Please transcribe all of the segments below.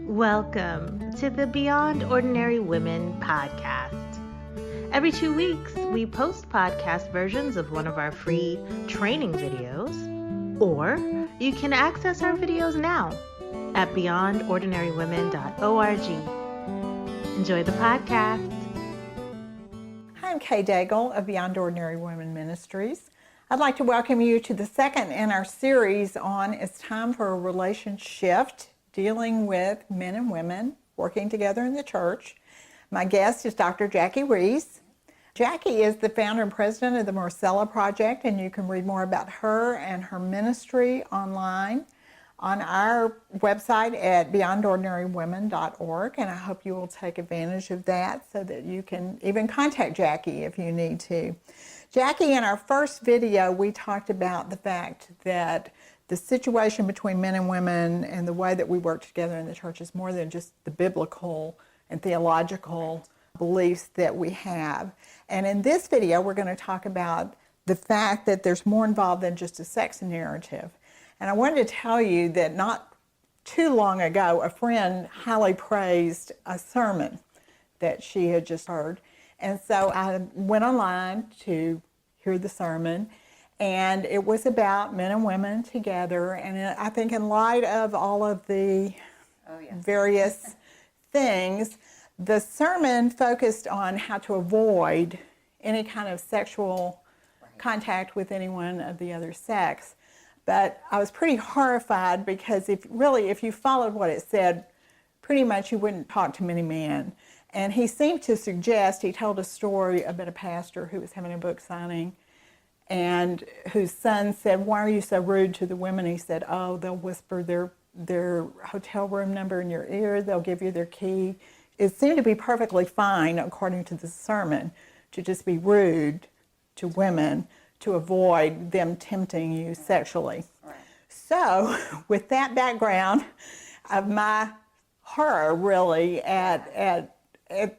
Welcome to the Beyond Ordinary Women podcast. Every 2 weeks, we post podcast versions of one of our free training videos, or you can access our videos now at beyondordinarywomen.org. Enjoy the podcast. Hi, I'm Kay Daigle of Beyond Ordinary Women Ministries. I'd like to welcome you to the second in our series on It's Time for a Relationship Shift, dealing with men and women working together in the church. My guest is Dr. Jackie Reese. Jackie is the founder and president of the Marcella Project, and you can read more about her and her ministry online on our website at beyondordinarywomen.org, and I hope you will take advantage of that so that you can even contact Jackie if you need to. Jackie, in our first video, we talked about the fact that the situation between men and women and the way that we work together in the church is more than just the biblical and theological beliefs that we have. And in this video, we're going to talk about the fact that there's more involved than just a sex narrative. And I wanted to tell you that not too long ago, a friend highly praised a sermon that she had just heard. And so I went online to hear the sermon, and it was about men and women together. And I think in light of all of the various things, the sermon focused on how to avoid any kind of sexual contact with anyone of the other sex. But I was pretty horrified because if you followed what it said, pretty much you wouldn't talk to many men. And he seemed to suggest, he told a story about a pastor who was having a book signing and whose son said, "Why are you so rude to the women?" He said, "Oh, they'll whisper their hotel room number in your ear, they'll give you their key." It seemed to be perfectly fine, according to the sermon, to just be rude to women to avoid them tempting you sexually. Right. So, with that background of my horror, really, at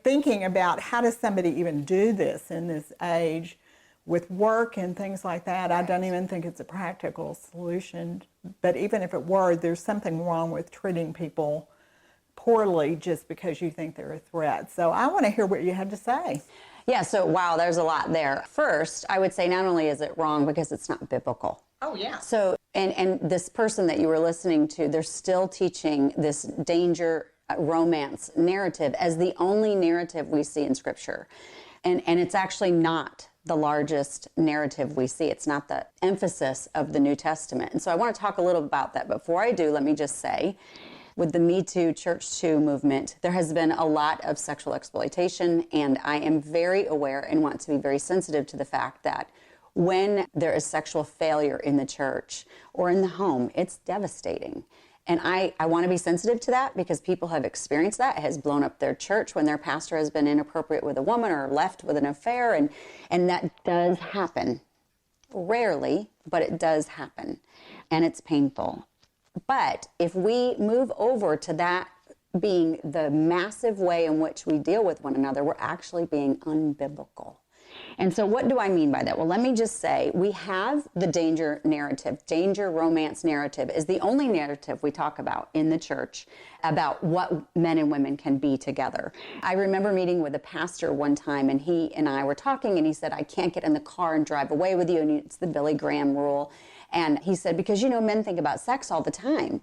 thinking about how does somebody even do this in this age with work and things like that, I don't even think it's a practical solution. But even if it were, there's something wrong with treating people poorly just because you think they're a threat. So I want to hear what you had to say. Yeah, so wow, there's a lot there. First, I would say not only is it wrong because it's not biblical. Oh, yeah. So, and this person that you were listening to, they're still teaching this danger romance narrative as the only narrative we see in Scripture. And it's actually not the largest narrative we see. It's not the emphasis of the New Testament. And so I want to talk a little about that. Before I do, let me just say, with the Me Too, Church Too movement, there has been a lot of sexual exploitation, and I am very aware and want to be very sensitive to the fact that when there is sexual failure in the church or in the home, it's devastating. And I want to be sensitive to that because people have experienced that. It has blown up their church when their pastor has been inappropriate with a woman or left with an affair, and that does happen. Rarely, but it does happen, and it's painful. But if we move over to that being the massive way in which we deal with one another, we're actually being unbiblical. And so what do I mean by that? Well, let me just say we have the danger narrative. Danger romance narrative is the only narrative we talk about in the church about what men and women can be together. I remember meeting with a pastor one time, and he and I were talking, and he said, "I can't get in the car and drive away with you," and it's the Billy Graham rule. And he said, because men think about sex all the time.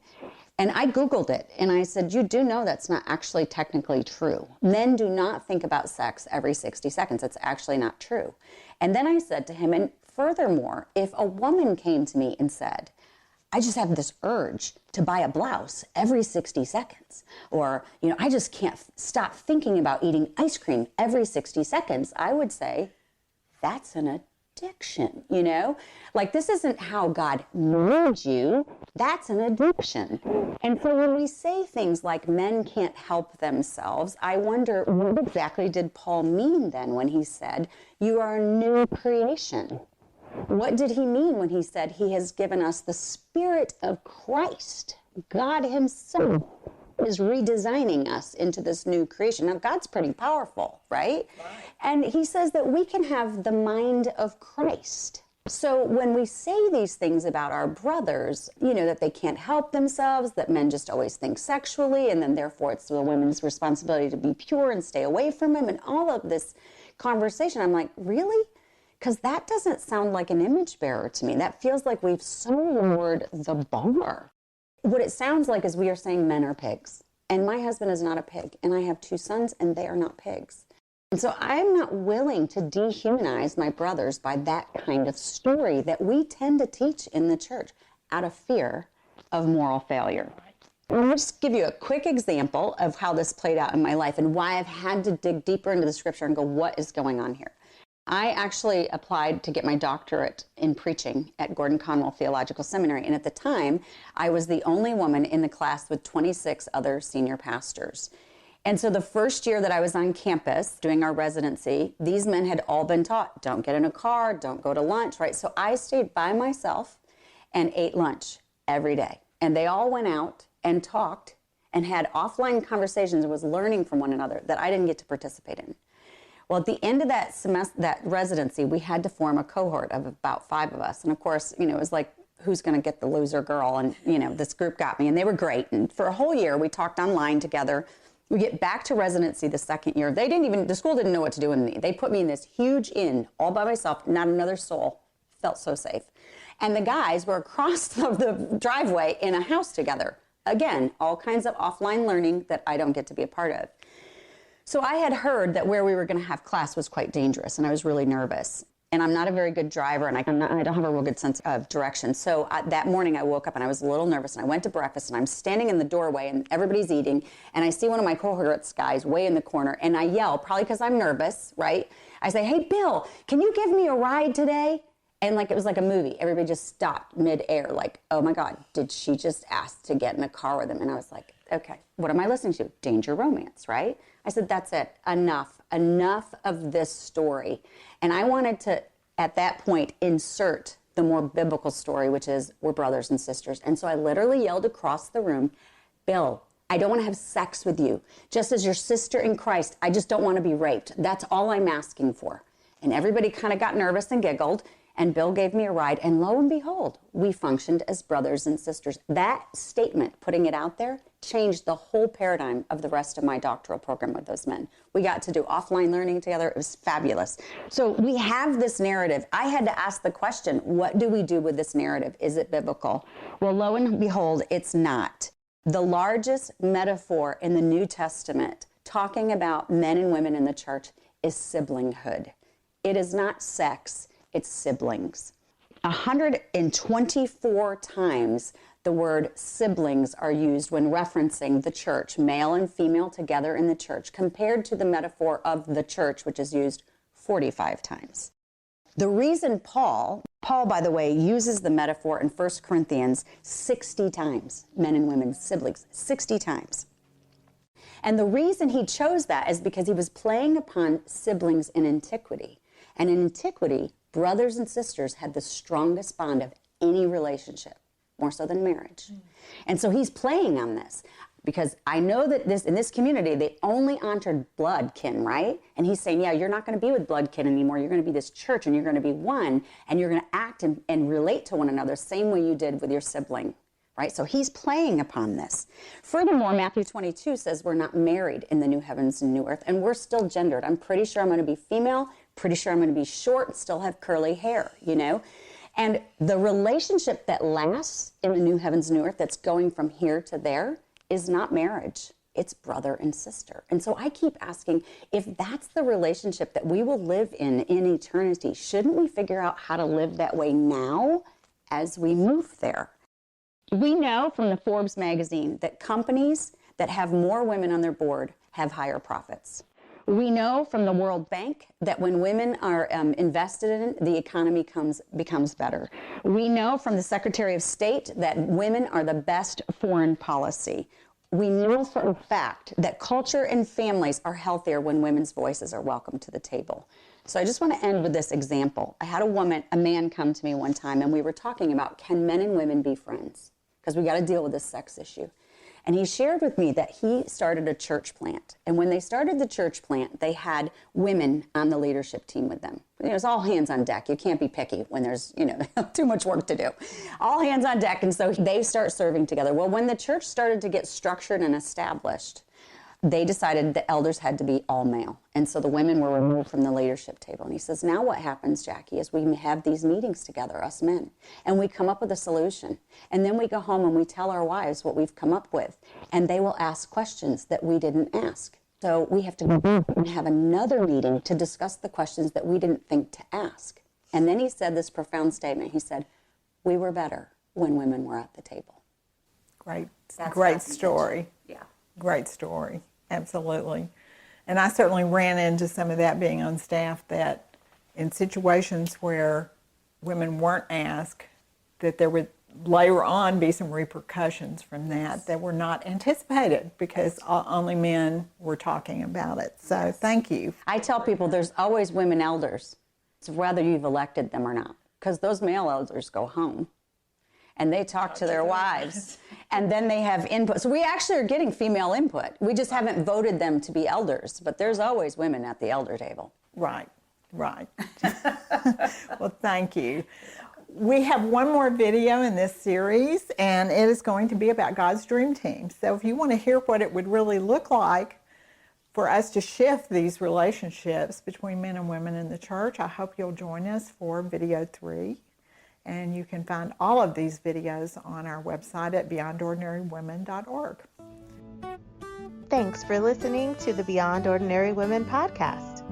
And I Googled it, and I said, you do know that's not actually technically true. Men do not think about sex every 60 seconds. It's actually not true. And then I said to him, and furthermore, if a woman came to me and said, I just have this urge to buy a blouse every 60 seconds, or, I just can't stop thinking about eating ice cream every 60 seconds, I would say, that's an addiction, Like, this isn't how God made you. That's an addiction. And so when we say things like men can't help themselves, I wonder, what exactly did Paul mean then when he said, you are a new creation? What did he mean when he said he has given us the Spirit of Christ? God himself is redesigning us into this new creation. Now, God's pretty powerful, right? And he says that we can have the mind of Christ. So when we say these things about our brothers, that they can't help themselves, that men just always think sexually, and then therefore it's the women's responsibility to be pure and stay away from him, and all of this conversation, I'm like, really? Because that doesn't sound like an image bearer to me. That feels like we've so lowered the bar. What it sounds like is we are saying men are pigs. And my husband is not a pig. And I have 2 sons, and they are not pigs. And so I'm not willing to dehumanize my brothers by that kind of story that we tend to teach in the church out of fear of moral failure. I'll just give you a quick example of how this played out in my life and why I've had to dig deeper into the scripture and go, what is going on here? I actually applied to get my doctorate in preaching at Gordon Conwell Theological Seminary. And at the time, I was the only woman in the class with 26 other senior pastors. And so the first year that I was on campus doing our residency, these men had all been taught, don't get in a car, don't go to lunch, right? So I stayed by myself and ate lunch every day. And they all went out and talked and had offline conversations and was learning from one another that I didn't get to participate in. Well, at the end of that semester, that residency, we had to form a cohort of about 5 of us. And of course, it was like, who's going to get the loser girl? And, this group got me, and they were great. And for a whole year, we talked online together. We get back to residency the second year. The school didn't know what to do with me. They put me in this huge inn all by myself, not another soul. Felt so safe. And the guys were across the driveway in a house together. Again, all kinds of offline learning that I don't get to be a part of. So I had heard that where we were going to have class was quite dangerous, and I was really nervous. And I'm not a very good driver, and I don't have a real good sense of direction. So that morning I woke up, and I was a little nervous, and I went to breakfast, and I'm standing in the doorway, and everybody's eating, and I see one of my cohorts guys way in the corner, and I yell, probably because I'm nervous, right? I say, hey, Bill, can you give me a ride today? And it was like a movie. Everybody just stopped midair, like, oh my God, did she just ask to get in a car with him? And I was like, okay, what am I listening to? Danger Romance, right? I said, that's it, enough of this story. And I wanted to, at that point, insert the more biblical story, which is we're brothers and sisters. And so I literally yelled across the room, Bill, I don't want to have sex with you. Just as your sister in Christ, I just don't want to be raped. That's all I'm asking for. And everybody kind of got nervous and giggled. And Bill gave me a ride, and lo and behold, we functioned as brothers and sisters. That statement, putting it out there, changed the whole paradigm of the rest of my doctoral program with those men. We got to do offline learning together. It was fabulous. So we have this narrative. I had to ask the question, what do we do with this narrative? Is it biblical? Well, lo and behold, it's not. The largest metaphor in the New Testament talking about men and women in the church is siblinghood. It is not sex. It's siblings. 124 times the word siblings are used when referencing the church, male and female together in the church, compared to the metaphor of the church, which is used 45 times. The reason Paul, by the way, uses the metaphor in 1 Corinthians 60 times, men and women, siblings, 60 times. And the reason he chose that is because he was playing upon siblings in antiquity. And in antiquity, brothers and sisters had the strongest bond of any relationship, more so than marriage. And so he's playing on this because I know that in this community, they only honored blood kin, right? And he's saying, yeah, you're not going to be with blood kin anymore. You're going to be this church, and you're going to be one, and you're going to act and relate to one another same way you did with your sibling, right? So he's playing upon this. Furthermore, Matthew 22 says we're not married in the new heavens and new earth, and we're still gendered. I'm pretty sure I'm going to be female, pretty sure I'm going to be short, still have curly hair, And the relationship that lasts in the new heavens and new earth that's going from here to there is not marriage. It's brother and sister. And so I keep asking, if that's the relationship that we will live in eternity, shouldn't we figure out how to live that way now as we move there? We know from the Forbes magazine that companies that have more women on their board have higher profits. We know from the World Bank that when women are invested in, the economy becomes better. We know from the Secretary of State that women are the best foreign policy. We know for a fact that culture and families are healthier when women's voices are welcome to the table. So I just want to end with this example. I had a man come to me one time, and we were talking about, can men and women be friends? Because we got to deal with this sex issue. And he shared with me that he started a church plant. And when they started the church plant, they had women on the leadership team with them. It was all hands on deck. You can't be picky when there's, too much work to do. All hands on deck. And so they start serving together. Well, when the church started to get structured and established, they decided the elders had to be all male. And so the women were removed from the leadership table. And he says, now what happens, Jackie, is we have these meetings together, us men, and we come up with a solution. And then we go home and we tell our wives what we've come up with. And they will ask questions that we didn't ask. So we have to go back and have another meeting to discuss the questions that we didn't think to ask. And then he said this profound statement. He said, we were better when women were at the table. Great story. Yeah. Great story. Absolutely. And I certainly ran into some of that being on staff, that in situations where women weren't asked, that there would later on be some repercussions from that were not anticipated because only men were talking about it. So thank you. I tell people there's always women elders, whether you've elected them or not, because those male elders go home and they talk to their wives, and then they have input. So we actually are getting female input. We just haven't voted them to be elders, but there's always women at the elder table. Right. Well, thank you. We have one more video in this series, and it is going to be about God's Dream Team. So if you want to hear what it would really look like for us to shift these relationships between men and women in the church, I hope you'll join us for video 3. And you can find all of these videos on our website at beyondordinarywomen.org. Thanks for listening to the Beyond Ordinary Women podcast.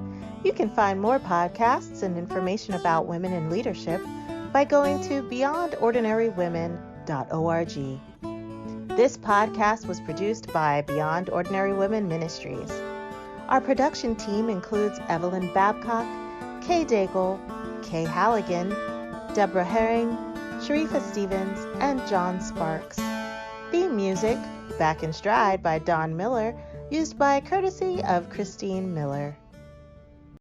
You can find more podcasts and information about women in leadership by going to beyondordinarywomen.org. This podcast was produced by Beyond Ordinary Women Ministries. Our production team includes Evelyn Babcock, Kay Daigle, Kay Halligan, Deborah Herring, Sharifa Stevens, and John Sparks. Theme music, Back in Stride by Don Miller, used by courtesy of Christine Miller.